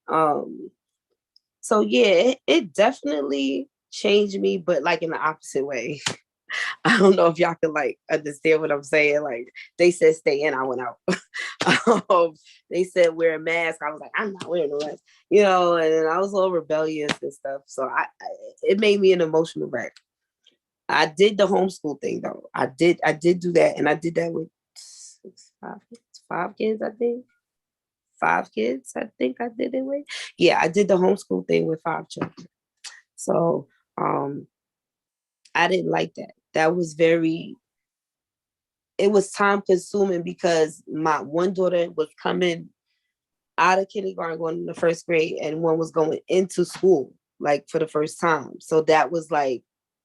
So yeah, it definitely changed me, but like in the opposite way. I don't know if y'all can like understand what I'm saying. Like they said stay in, I went out. They said wear a mask. I was like, I'm not wearing a mask, you know, and I was all rebellious and stuff. So it made me an emotional wreck. I did the homeschool thing though. I did do that, and I did that with five kids, I think. 5 kids, I think I did it with. Yeah, I did the homeschool thing with 5 children. So I didn't like that. That was it was time consuming because my one daughter was coming out of kindergarten going into first grade, and one was going into school like for the first time. So that was like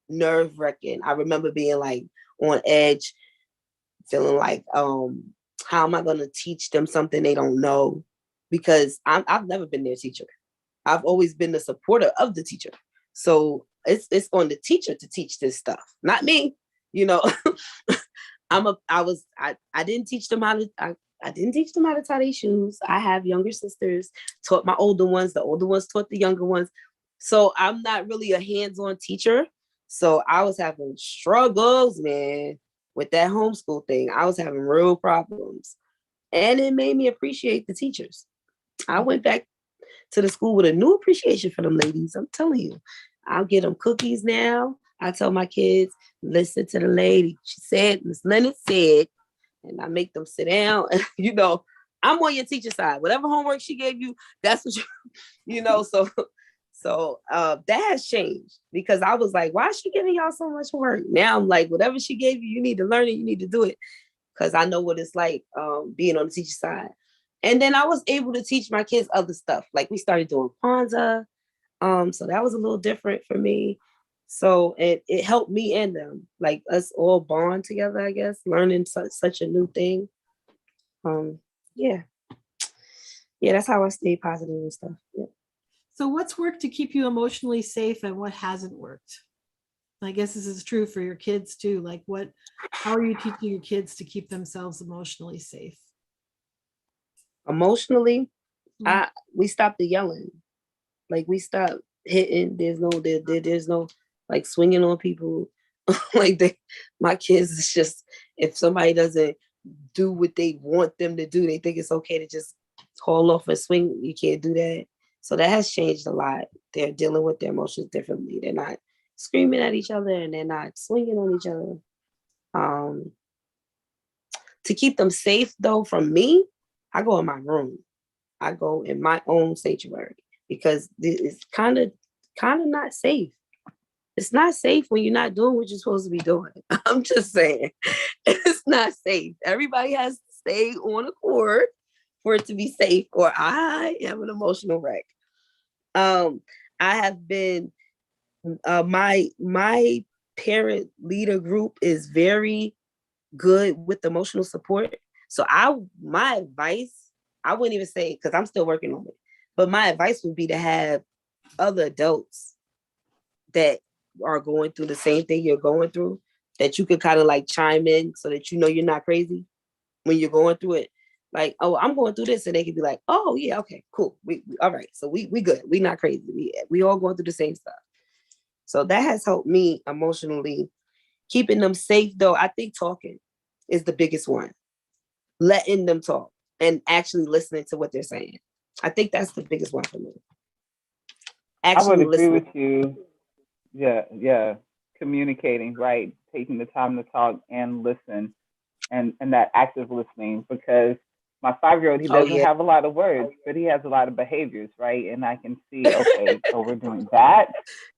nerve wracking. I remember being like on edge, feeling like, how am I going to teach them something they don't know? Because I've never been their teacher. I've always been the supporter of the teacher. So it's on the teacher to teach this stuff, not me. You know, I didn't teach them how to. I didn't teach them how to tie their shoes. I have younger sisters, taught my older ones. The older ones taught the younger ones. So I'm not really a hands-on teacher. So I was having struggles, man, with that homeschool thing. I was having real problems. And it made me appreciate the teachers. I went back to the school with a new appreciation for them ladies. I'm telling you, I'll get them cookies now. I tell my kids, listen to the lady. She said, Miss Leonard said, and I make them sit down. And, you know, I'm on your teacher side. Whatever homework she gave you, that's what you know, so that has changed because I was like, why is she giving y'all so much work? Now I'm like, whatever she gave you, you need to learn it. You need to do it. Because I know what it's like being on the teacher side. And then I was able to teach my kids other stuff. Like we started doing Kwanzaa. So that was a little different for me. So it helped me and them, like us all bond together, I guess, learning such a new thing. Yeah. Yeah, that's how I stay positive and stuff. Yeah. So what's worked to keep you emotionally safe and what hasn't worked? I guess this is true for your kids too. Like how are you teaching your kids to keep themselves emotionally safe? Emotionally, we stopped the yelling. Like we stopped hitting. There's no like swinging on people. Like my kids is just, if somebody doesn't do what they want them to do, they think it's okay to just haul off and swing. You can't do that. So that has changed a lot. They're dealing with their emotions differently. They're not screaming at each other and they're not swinging on each other. To keep them safe though from me, I go in my room. I go in my own sanctuary because it's kind of not safe. It's not safe when you're not doing what you're supposed to be doing. I'm just saying, it's not safe. Everybody has to stay on a court for it to be safe, or I am an emotional wreck. I have been my parent leader group is very good with emotional support. So my advice, I wouldn't even say, because I'm still working on it, but my advice would be to have other adults that are going through the same thing you're going through, that you could kind of like chime in so that you know you're not crazy when you're going through it. Like, oh, I'm going through this, and they could be like, oh yeah, okay, cool, we all right, so we good, we not crazy, we all going through the same stuff. So that has helped me emotionally, keeping them safe. Though I think talking is the biggest one, letting them talk and actually listening to what they're saying. I think that's the biggest one for me. I would Actually agree listening. with you. Yeah. Communicating, right? Taking the time to talk and listen, and that active listening, because my 5-year-old, he Oh doesn't yeah. have a lot of words, but he has a lot of behaviors, right? And I can see, okay, so we're doing that.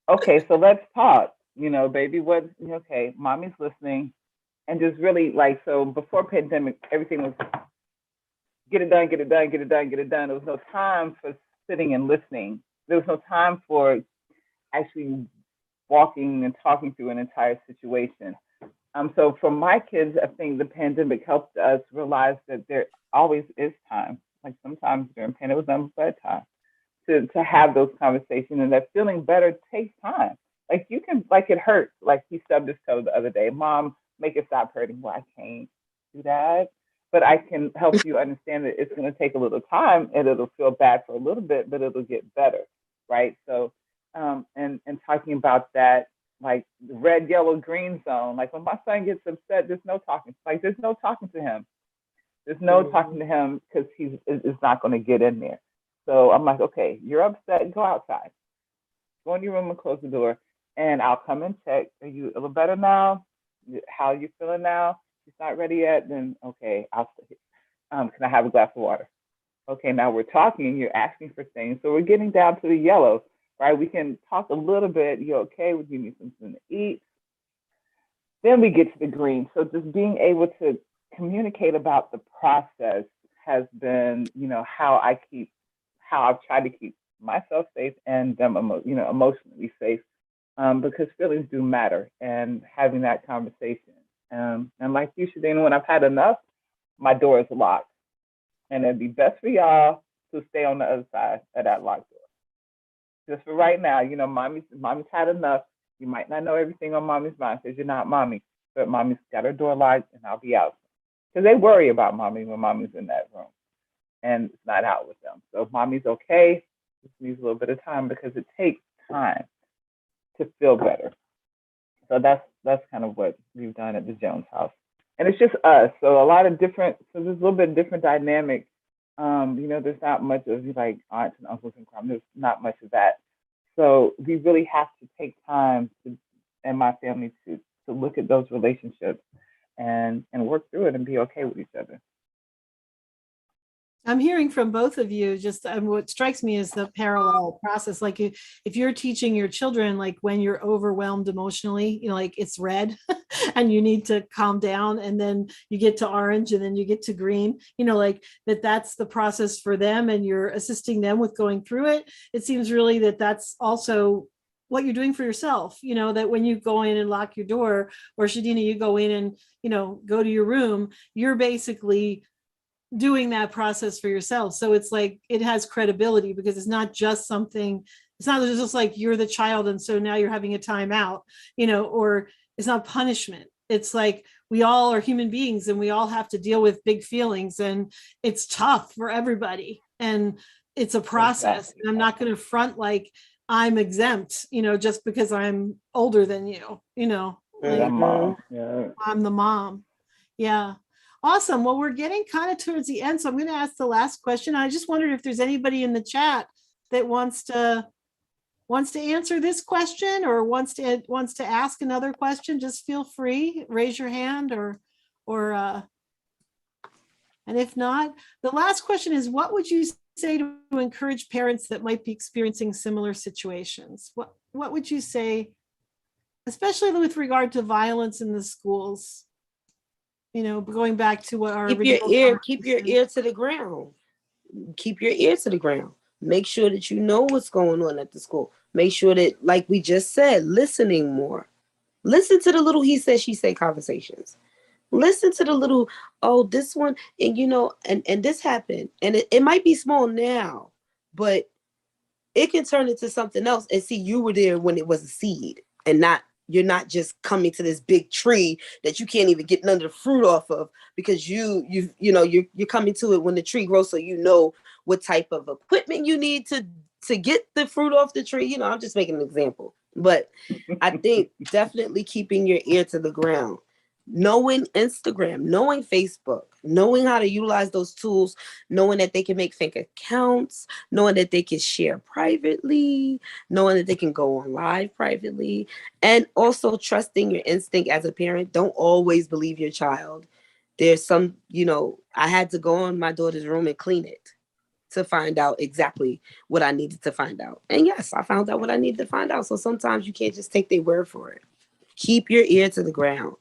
Okay, so let's talk. Baby, what? Okay, mommy's listening, and just really like, so before pandemic, everything was get it done, get it done, get it done, get it done. There was no time for sitting and listening. There was no time for actually walking and talking through an entire situation. So for my kids, I think the pandemic helped us realize that there always is time. Like sometimes during pandemic, it was bedtime to have those conversations, and that feeling better takes time. Like you can, like it hurts. Like he stubbed his toe the other day. Mom, make it stop hurting. Well, I can't do that, but I can help you understand that it's going to take a little time, and it'll feel bad for a little bit, but it'll get better, right? So, and talking about that, like the red, yellow, green zone. Like when my son gets upset, there's no talking. Like there's no talking to him. There's no talking to him because it's not going to get in there. So I'm like, okay, you're upset. Go outside. Go in your room and close the door, and I'll come and check. Are you a little better now? How are you feeling now? If it's not ready yet, then okay, I'll stay. Can I have a glass of water? Okay, now we're talking. You're asking for things, so we're getting down to the yellow, right? We can talk a little bit. You okay? We give you something to eat. Then we get to the green. So just being able to communicate about the process has been, how I've tried to keep myself safe and them, emotionally safe, because feelings do matter, and having that conversation. And like you, Shadina, when I've had enough, my door is locked, and it'd be best for y'all to stay on the other side of that locked door. Just for right now, mommy's had enough. You might not know everything on mommy's mind because you're not mommy, but mommy's got her door locked, and I'll be out. Because they worry about mommy when mommy's in that room, and it's not out with them. So if mommy's okay, just needs a little bit of time, because it takes time to feel better. So that's kind of what we've done at the Jones house. And it's just us. So a lot of different, so there's a little bit different dynamic. There's not much of like aunts and uncles and crime. There's not much of that. So we really have to take time and my family to look at those relationships and work through it and be okay with each other. I'm hearing from both of you, just what strikes me is the parallel process. Like if you're teaching your children, like when you're overwhelmed emotionally, like it's red and you need to calm down, and then you get to orange and then you get to green, like that's the process for them, and you're assisting them with going through it. It seems really that's also what you're doing for yourself, that when you go in and lock your door, or Shadina, you go in and, go to your room, you're basically doing that process for yourself. So it's like it has credibility, because it's not just something, it's not just like you're the child and so now you're having a timeout, or it's not punishment. It's like we all are human beings and we all have to deal with big feelings, and it's tough for everybody, and it's a process. Exactly. And I'm not going to front like I'm exempt, just because I'm older than you, like, Mom. Yeah. I'm the mom. Yeah. Awesome. Well, we're getting kind of towards the end, so I'm going to ask the last question. I just wondered if there's anybody in the chat that wants to answer this question, or wants to ask another question. Just feel free, raise your hand, or and if not, the last question is, what would you say to encourage parents that might be experiencing similar situations? What would you say, especially with regard to violence in the schools? You know, going back to what our Keep your original ear to the ground. Keep your ear to the ground. Make sure that you know what's going on at the school. Make sure that, like we just said, listening more. Listen to the little he said, she said conversations. Listen to the little, oh, this one, and you know, and this happened. And it might be small now, but it can turn into something else. And see, you were there when it was a seed, and you're not just coming to this big tree that you can't even get none of the fruit off of, because you're coming to it when the tree grows, so you know what type of equipment you need to get the fruit off the tree. You know, I'm just making an example. But I think definitely keeping your ear to the ground. Knowing Instagram, knowing Facebook, knowing how to utilize those tools, knowing that they can make fake accounts, knowing that they can share privately, knowing that they can go on live privately, and also trusting your instinct as a parent. Don't always believe your child. There's some, I had to go in my daughter's room and clean it to find out exactly what I needed to find out. And yes, I found out what I needed to find out. So sometimes you can't just take their word for it. Keep your ear to the ground.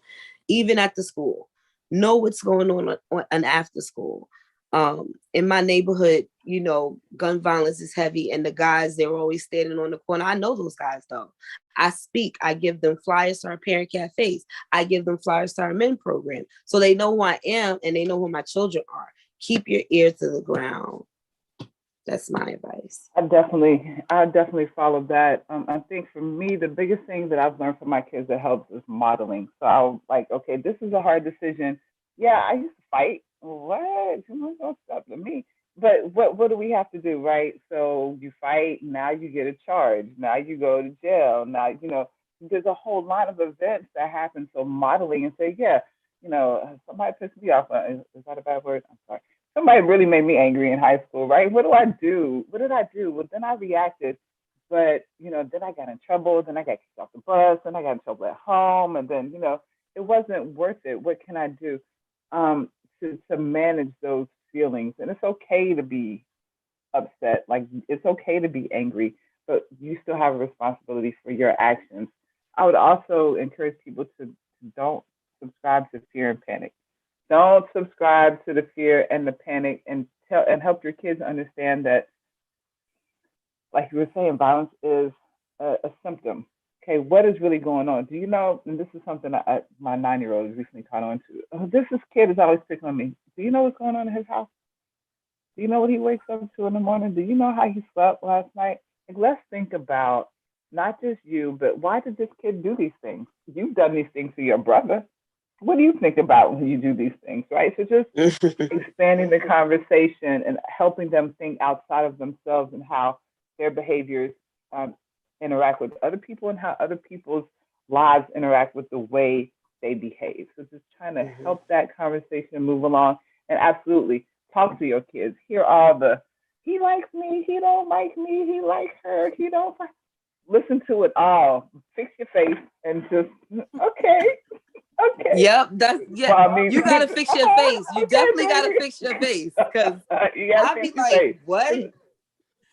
Even at the school, know what's going on after school. In my neighborhood, gun violence is heavy, and the guys, they're always standing on the corner. I know those guys, though. I speak. I give them flyers to our parent cafes. I give them flyers to our men program, so they know who I am and they know who my children are. Keep your ear to the ground. That's my advice. I definitely follow that. I think for me, the biggest thing that I've learned from my kids that helps is modeling. So I'll okay, this is a hard decision. Yeah, I used to fight. What? Don't stop to me. But what do we have to do, right? So you fight. Now you get a charge. Now you go to jail. Now there's a whole line of events that happen. So modeling and say, yeah, somebody pissed me off. Is that a bad word? I'm sorry. Somebody really made me angry in high school, right? What do I do? What did I do? Well, then I reacted, but then I got in trouble. Then I got kicked off the bus. Then I got in trouble at home, and then it wasn't worth it. What can I do to manage those feelings? And it's okay to be upset. Like, it's okay to be angry, but you still have a responsibility for your actions. I would also encourage people to don't subscribe to fear and panic. Don't subscribe to the fear and the panic, and help your kids understand that, like you were saying, violence is a symptom. Okay, what is really going on? Do you know? And this is something my 9-year-old recently caught on to. Oh, this kid is always picking on me. Do you know what's going on in his house? Do you know what he wakes up to in the morning? Do you know how he slept last night? Like, let's think about not just you, but why did this kid do these things? You've done these things to your brother. What do you think about when you do these things, right? So just expanding the conversation and helping them think outside of themselves and how their behaviors interact with other people and how other people's lives interact with the way they behave. So just trying to help that conversation move along, and absolutely talk to your kids. Hear all the, he likes me, he don't like me, he likes her, he don't like. Listen to it all. Fix your face and just, okay. Okay. Yep. You gotta fix your face. You definitely gotta fix your face, because I'll be like, face. What? You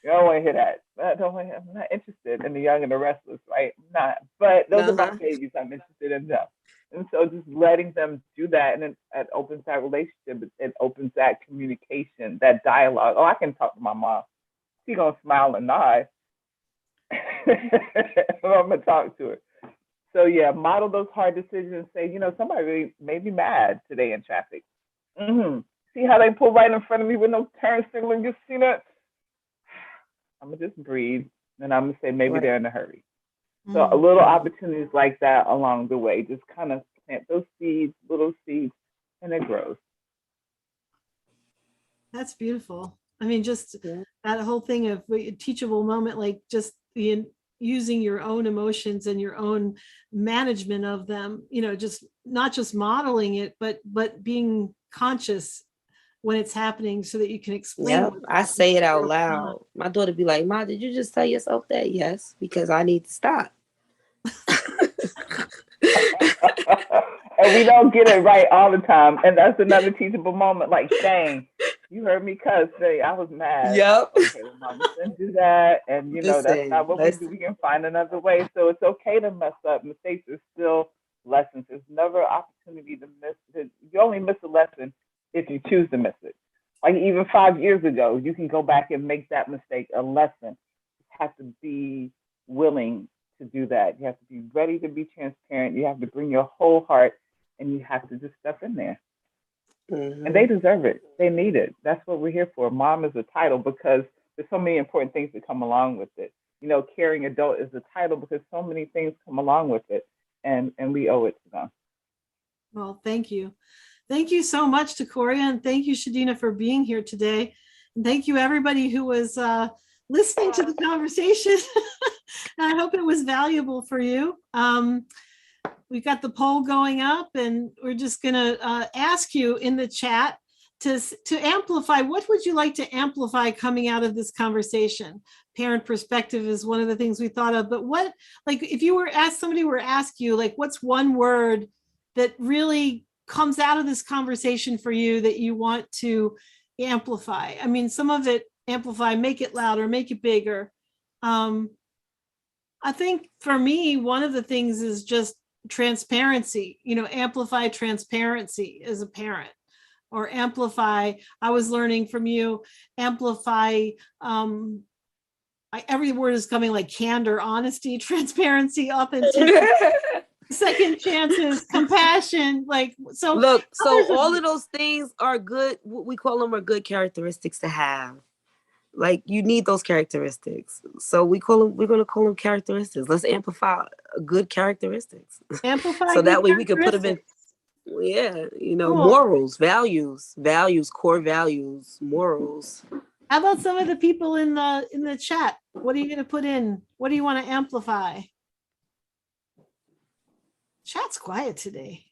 don't want to hear that. I'm not interested in the young and the restless, right? I'm not. But those are my babies. I'm interested in them. And so just letting them do that, and then it opens that relationship. It opens that communication, that dialogue. Oh, I can talk to my mom. She's gonna smile and nod. I'm gonna talk to her. So yeah, model those hard decisions. Say, somebody really made me mad today in traffic. See how they pull right in front of me with no turn signal? You see that? I'm gonna just breathe, and I'm gonna say maybe they're in a hurry. So a little opportunities like that along the way, just kind of plant those seeds, little seeds, and it grows. That's beautiful. I mean, just that whole thing of a teachable moment, like just using your own emotions and your own management of them, just not just modeling it, but being conscious when it's happening so that you can explain. Yeah, I say it out loud. My daughter be like, "Ma, did you just tell yourself that?" Yes, because I need to stop. And we don't get it right all the time. And that's another teachable moment, like saying, You heard me cuss say I was mad. Yep. Okay, well, mama didn't do that, and that's Listen, not what we do. We can find another way. So it's okay to mess up. Mistakes are still lessons. There's never an opportunity to miss it. You only miss a lesson if you choose to miss it. Like even 5 years ago, you can go back and make that mistake a lesson. You have to be willing to do that. You have to be ready to be transparent. You have to bring your whole heart, and you have to just step in there. Mhm. And they deserve it. They need it. That's what we're here for. Mom is a title because there's so many important things that come along with it. Caring adult is a title because so many things come along with it, and we owe it to them. Well, thank you. Thank you so much, Tecoria, and thank you, Shadina, for being here today. And thank you, everybody who was listening to the conversation. And I hope it was valuable for you. We've got the poll going up, and we're just going to ask you in the chat to amplify. What would you like to amplify coming out of this conversation? Parent perspective is one of the things we thought of, but what, like, if you were asked, somebody were asked you, like, what's one word that really comes out of this conversation for you that you want to amplify? I mean, some of it amplify, make it louder, make it bigger. I think for me, one of the things is just transparency, amplify transparency as a parent, or amplify, I was learning from you, amplify, every word is coming, like candor, honesty, transparency, authenticity, second chances, compassion, so. Look, so all of those things are good. What we call them are good characteristics to have. Like, you need those characteristics. So we're going to call them characteristics. Let's amplify good characteristics. Amplify so good that way we can put them in, Cool. morals, values, core values, morals. How about some of the people in the chat? What are you going to put in? What do you want to amplify? Chat's quiet today.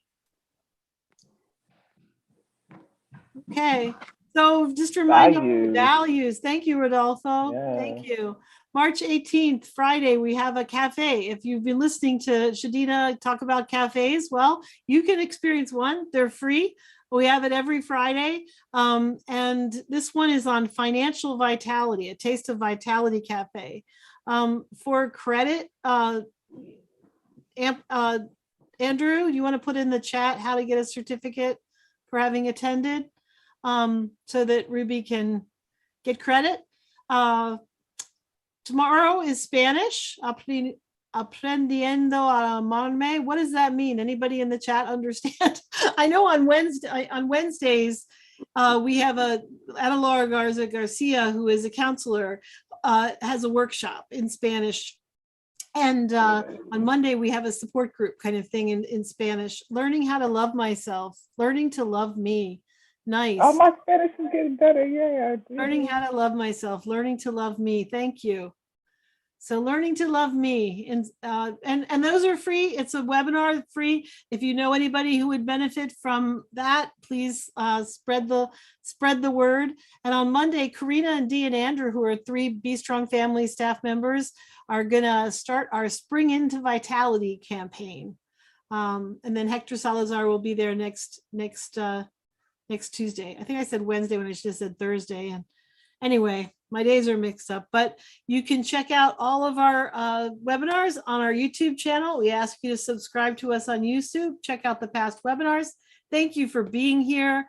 Okay. So just reminding you, values. Thank you, Rodolfo. Yeah. Thank you. March 18th, Friday, we have a cafe. If you've been listening to Shadina talk about cafes, well, you can experience one. They're free. We have it every Friday. And this one is on financial vitality, a taste of vitality cafe. For credit, Andrew, you want to put in the chat how to get a certificate for having attended, so that Ruby can get credit. Tomorrow is Spanish, aprendiendo a amarme. What does that mean? Anybody in the chat understand? I know on Wednesdays, we have Ana Laura Garcia, who is a counselor, has a workshop in Spanish. And on Monday, we have a support group kind of thing in Spanish, learning how to love myself, learning to love me. Nice. Oh, my Spanish is getting better. Yeah. Learning how to love myself, learning to love me. Thank you. So learning to love me, and those are free. It's a webinar, free. If you know anybody who would benefit from that, please spread the word. And on Monday, Karina and Dee and Andrew, who are 3 Be Strong Family staff members, are gonna start our Spring into Vitality campaign. And then Hector Salazar will be there next Tuesday. I think I said Wednesday when I should have said Thursday. And anyway, my days are mixed up, but you can check out all of our webinars on our YouTube channel. We ask you to subscribe to us on YouTube. Check out the past webinars. Thank you for being here.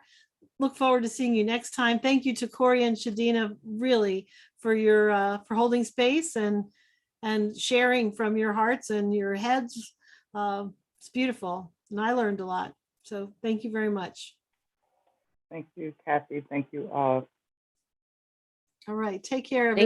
Look forward to seeing you next time. Thank you to Tecoria and Shadina, really, for your for holding space and sharing from your hearts and your heads. It's beautiful, and I learned a lot. So thank you very much. Thank you, Kathy. Thank you all. All right. Take care, everybody.